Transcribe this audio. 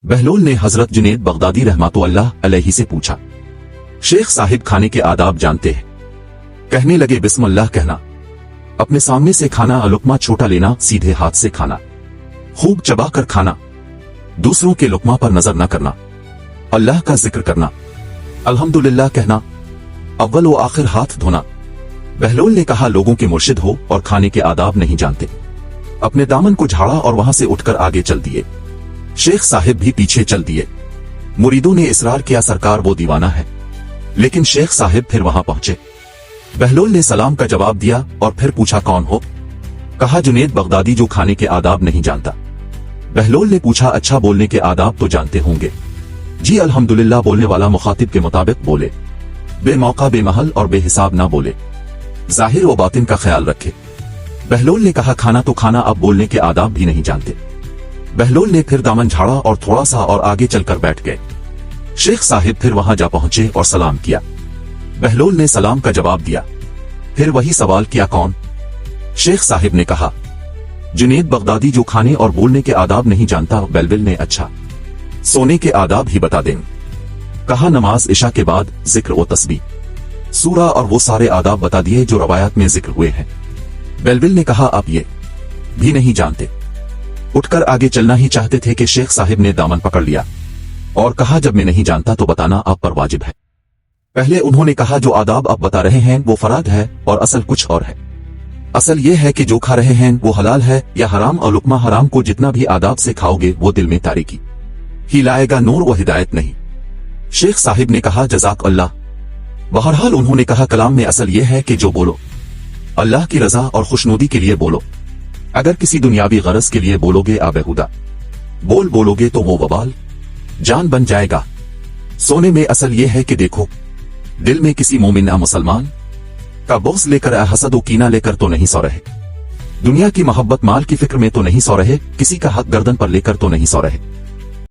बहलोल ने हजरत जुनेद बगदादी रहमतुल्लाह अलैहि से पूछा, शेख साहिब खाने के आदाब जानते हैं? कहने लगे, बिस्मिल्लाह कहना, अपने सामने से खाना, लुकमा छोटा लेना, सीधे हाथ से खाना, खूब चबा कर खाना, दूसरों के लुकमा पर नजर न करना, अल्लाह का जिक्र करना, अल्हम्दुलिल्लाह कहना, अव्वल व आखिर हाथ धोना। बहलोल ने कहा, लोगों के मुर्शिद हो और खाने के आदाब नहीं जानते। अपने दामन को झाड़ा और वहां से उठकर आगे चल दिए। शेख साहिब भी पीछे चल दिए। मुरीदों ने इसरार किया, सरकार वो दीवाना है। लेकिन शेख साहिब फिर वहां पहुंचे। बहलोल ने सलाम का जवाब दिया और फिर पूछा, कौन हो? कहा, जुनेद बगदादी जो खाने के आदाब नहीं जानता। बहलोल ने पूछा, अच्छा, बोलने के आदाब तो जानते होंगे? जी अल्हम्दुलिल्लाह। बोलने वाला मुखातिब के मुताबिक बोले, बेमौका बेमहल और बेहिसाब ना बोले, जाहिर व बातिन का ख्याल रखे। बहलोल ने कहा, खाना तो खाना, अब बोलने के आदाब भी नहीं जानते। बहलोल ने फिर दामन झाड़ा और थोड़ा सा और आगे चलकर बैठ गए। शेख साहिब फिर वहां जा पहुंचे और सलाम किया। बहलोल ने सलाम का जवाब दिया। फिर वही सवाल किया, कौन? शेख साहिब ने कहा, जुनेद बगदादी जो खाने और बोलने के आदाब नहीं जानता। बहलोल ने अच्छा, सोने के आदाब ही बता दें। कहा, नमाज इशा के बाद जिक्र व तस्बीह, सूरा और वो सारे आदाब बता दिए जो रवायात में जिक्र हुए हैं। बहलोल ने कहा, आप ये भी नहीं जानते? उठकर आगे चलना ही चाहते थे कि शेख साहिब ने दामन पकड़ लिया और कहा, जब मैं नहीं जानता तो बताना आप पर वाजिब है। पहले उन्होंने कहा, जो आदाब आप बता रहे हैं वो फराद है और असल कुछ और है। असल ये है कि जो खा रहे हैं वो हलाल है या हराम, और लुकमा हराम को जितना भी आदाब से खाओगे वो दिल में तारीकी ही लाएगा, नूर व हिदायत नहीं। शेख साहिब ने कहा, जज़ाक अल्लाह। बहरहाल उन्होंने कहा, कलाम में असल ये है कि जो बोलो अल्लाह की रजा और खुशनुदी के लिए बोलो। अगर किसी दुनियावी गरज के लिए बोलोगे, आबेहुदा बोलोगे तो वो वबाल जान बन जाएगा। सोने में असल ये है कि देखो, दिल में किसी मोमिन मुसलमान का बुग़्ज़ लेकर, हसद व कीना लेकर तो नहीं सो रहे, दुनिया की मोहब्बत माल की फिक्र में तो नहीं सो रहे, किसी का हक गर्दन पर लेकर तो नहीं सो रहे।